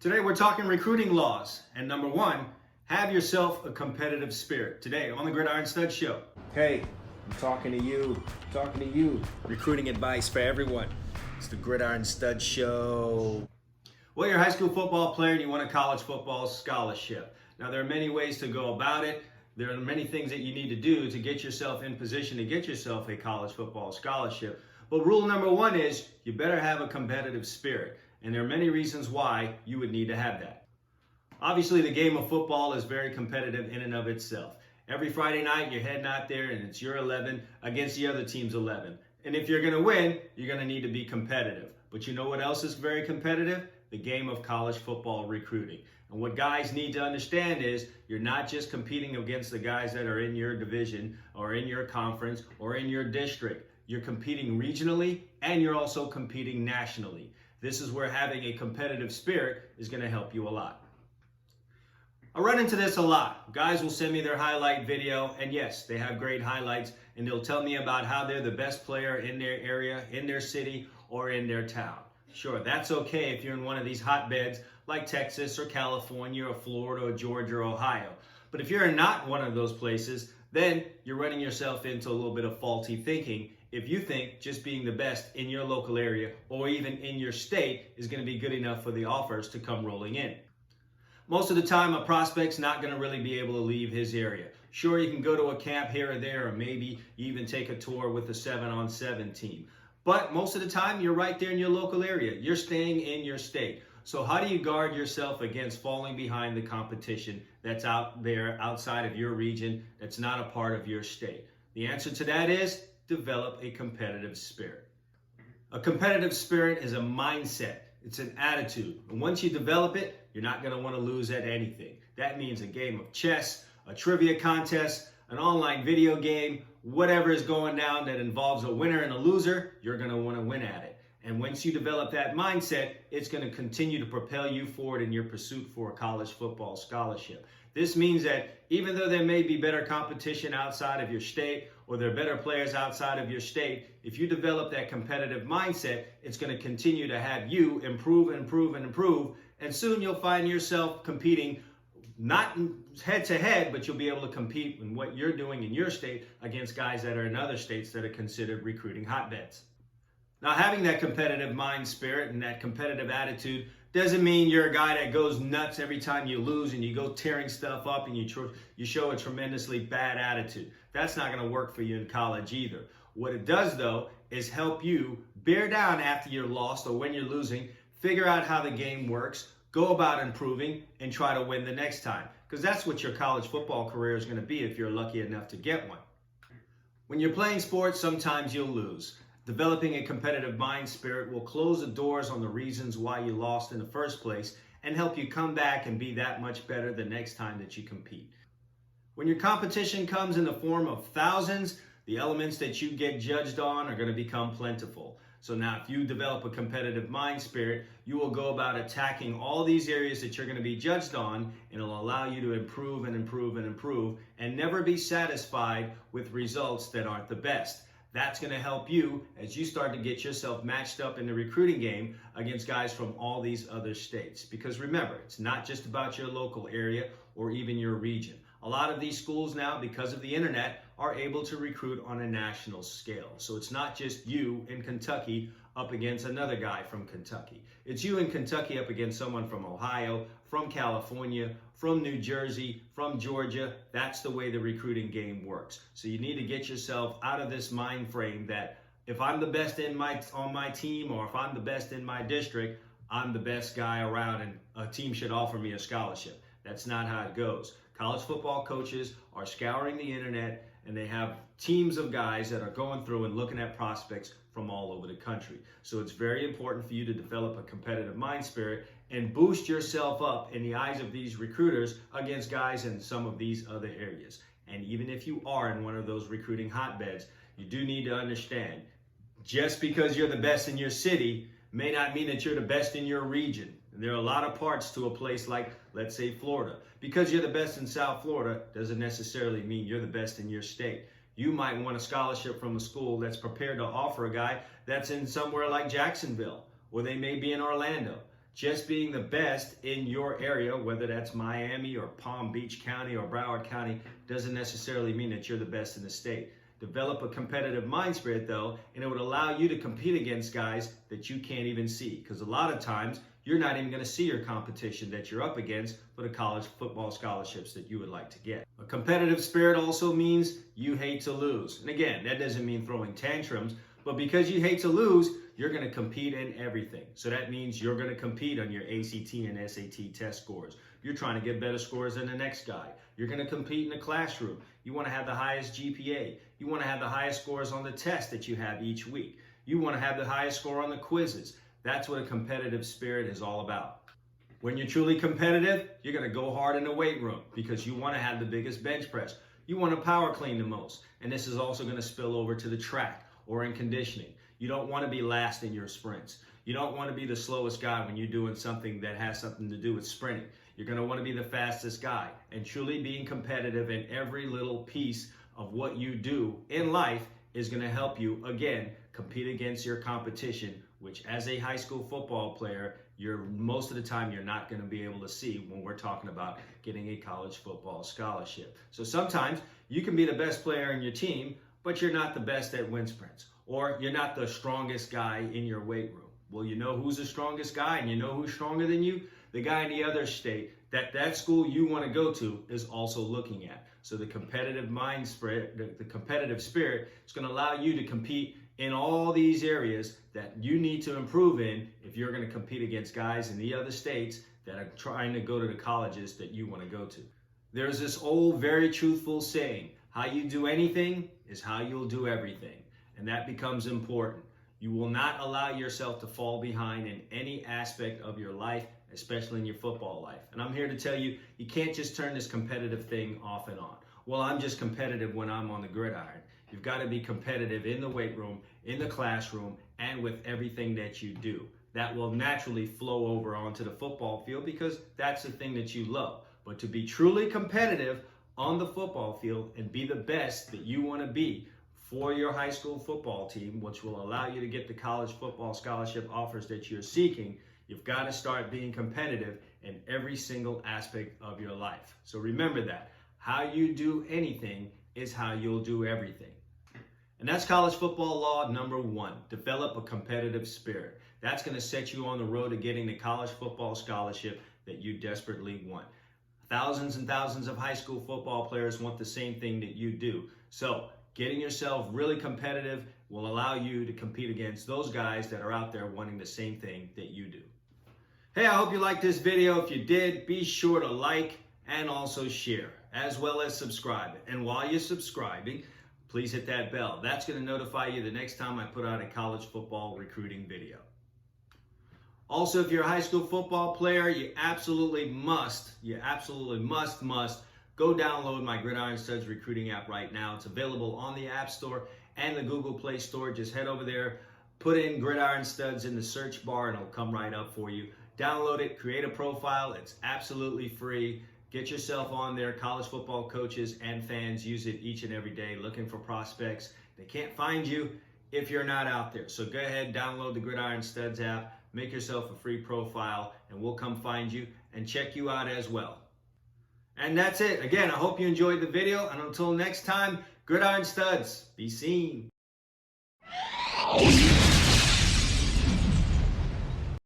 Today we're talking recruiting laws, and number one, have yourself a competitive spirit. Today on the GridironStuds show. Hey, I'm talking to you. Recruiting advice for everyone. It's the GridironStuds show. Well, you're a high school football player and you want a college football scholarship. Now there are many ways to go about it. There are many things that you need to do to get yourself in position to get yourself a college football scholarship. But rule number one is you better have a competitive spirit. And there are many reasons why you would need to have that. Obviously, the game of football is very competitive in and of itself. Every Friday night, you're heading out there and it's your 11 against the other team's 11. And if you're going to win, you're going to need to be competitive. But you know what else is very competitive? The game of college football recruiting. And what guys need to understand is you're not just competing against the guys that are in your division or in your conference or in your district. You're competing regionally and you're also competing nationally. This is where having a competitive spirit is going to help you a lot. I run into this a lot. Guys will send me their highlight video, and yes, they have great highlights, and they'll tell me about how they're the best player in their area, in their city, or in their town. Sure, that's okay if you're in one of these hotbeds like Texas or California or Florida or Georgia or Ohio. But if you're not one of those places, then you're running yourself into a little bit of faulty thinking if you think just being the best in your local area or even in your state is going to be good enough for the offers to come rolling in. Most of the time, a prospect's not going to really be able to leave his area. Sure, you can go to a camp here or there, or maybe even take a tour with a 7-on-7 team. But most of the time, you're right there in your local area. You're staying in your state. So how do you guard yourself against falling behind the competition that's out there outside of your region that's not a part of your state? The answer to that is develop a competitive spirit. A competitive spirit is a mindset. It's an attitude. And once you develop it, you're not going to want to lose at anything. That means a game of chess, a trivia contest, an online video game, whatever is going down that involves a winner and a loser, you're going to want to win at it. And once you develop that mindset, it's going to continue to propel you forward in your pursuit for a college football scholarship. This means that even though there may be better competition outside of your state or there are better players outside of your state, if you develop that competitive mindset, it's going to continue to have you improve, and soon you'll find yourself competing not head to head, but you'll be able to compete in what you're doing in your state against guys that are in other states that are considered recruiting hotbeds. Now, having that competitive mind spirit and that competitive attitude doesn't mean you're a guy that goes nuts every time you lose and you go tearing stuff up and you show a tremendously bad attitude. That's not going to work for you in college either. What it does, though, is help you bear down after you're lost or when you're losing, figure out how the game works, go about improving, and try to win the next time. Because that's what your college football career is going to be if you're lucky enough to get one. When you're playing sports, sometimes you'll lose. Developing a competitive mind spirit will close the doors on the reasons why you lost in the first place and help you come back and be that much better the next time that you compete. When your competition comes in the form of thousands, the elements that you get judged on are going to become plentiful. So now if you develop a competitive mind spirit, you will go about attacking all these areas that you're going to be judged on, and it'll allow you to improve and never be satisfied with results that aren't the best. That's going to help you as you start to get yourself matched up in the recruiting game against guys from all these other states. Because remember, it's not just about your local area or even your region. A lot of these schools now, because of the internet, are able to recruit on a national scale. So it's not just you in Kentucky up against another guy from Kentucky. It's you in Kentucky up against someone from Ohio, from California, from New Jersey, from Georgia. That's the way the recruiting game works. So you need to get yourself out of this mind frame that if I'm the best on my team or if I'm the best in my district, I'm the best guy around and a team should offer me a scholarship. That's not how it goes. College football coaches are scouring the internet and they have teams of guys that are going through and looking at prospects from all over the country. So it's very important for you to develop a competitive mind spirit and boost yourself up in the eyes of these recruiters against guys in some of these other areas. And even if you are in one of those recruiting hotbeds, you do need to understand, just because you're the best in your city may not mean that you're the best in your region. And there are a lot of parts to a place like, let's say, Florida. Because you're the best in South Florida doesn't necessarily mean you're the best in your state. You might want a scholarship from a school that's prepared to offer a guy that's in somewhere like Jacksonville, or they may be in Orlando. Just being the best in your area, whether that's Miami or Palm Beach County or Broward County, doesn't necessarily mean that you're the best in the state. Develop a competitive mind spirit though, and it would allow you to compete against guys that you can't even see. Because a lot of times, you're not even going to see your competition that you're up against for the college football scholarships that you would like to get. A competitive spirit also means you hate to lose. And again, that doesn't mean throwing tantrums, but because you hate to lose, you're going to compete in everything. So that means you're going to compete on your ACT and SAT test scores. You're trying to get better scores than the next guy. You're going to compete in the classroom. You want to have the highest GPA. You want to have the highest scores on the test that you have each week. You want to have the highest score on the quizzes. That's what a competitive spirit is all about. When you're truly competitive, you're going to go hard in the weight room because you want to have the biggest bench press. You want to power clean the most. And this is also going to spill over to the track or in conditioning. You don't want to be last in your sprints. You don't want to be the slowest guy when you're doing something that has something to do with sprinting. You're going to want to be the fastest guy. And truly being competitive in every little piece of what you do in life is going to help you, again, compete against your competition, which as a high school football player, most of the time you're not going to be able to see when we're talking about getting a college football scholarship. So sometimes you can be the best player in your team, but you're not the best at wind sprints, or you're not the strongest guy in your weight room. Well, you know who's the strongest guy, and you know who's stronger than you? The guy in the other state that school you want to go to is also looking at. So the competitive mind spirit, the competitive spirit is going to allow you to compete in all these areas that you need to improve in if you're going to compete against guys in the other states that are trying to go to the colleges that you want to go to. There's this old, very truthful saying, how you do anything is how you'll do everything. And that becomes important. You will not allow yourself to fall behind in any aspect of your life, especially in your football life. And I'm here to tell you, you can't just turn this competitive thing off and on. Well, I'm just competitive when I'm on the gridiron. You've got to be competitive in the weight room, in the classroom, and with everything that you do. That will naturally flow over onto the football field because that's the thing that you love. But to be truly competitive on the football field and be the best that you want to be for your high school football team, which will allow you to get the college football scholarship offers that you're seeking, you've got to start being competitive in every single aspect of your life. So remember that. How you do anything is how you'll do everything. And that's college football law number 1. Develop a competitive spirit. That's going to set you on the road to getting the college football scholarship that you desperately want. Thousands and thousands of high school football players want the same thing that you do. So getting yourself really competitive will allow you to compete against those guys that are out there wanting the same thing that you do. Hey, I hope you liked this video. If you did, be sure to like and also share, as well as subscribe. And while you're subscribing, please hit that bell. That's going to notify you the next time I put out a college football recruiting video. Also, if you're a high school football player, you absolutely must go download my GridironStuds recruiting app right now. It's available on the App Store and the Google Play Store. Just head over there, put in GridironStuds in the search bar, and it'll come right up for you. Download it, create a profile. It's absolutely free. Get yourself on there. College football coaches and fans use it each and every day looking for prospects. They can't find you if you're not out there. So go ahead, download the GridironStuds app, make yourself a free profile, and we'll come find you and check you out as well. And that's it. Again, I hope you enjoyed the video. And until next time, GridironStuds, be seen.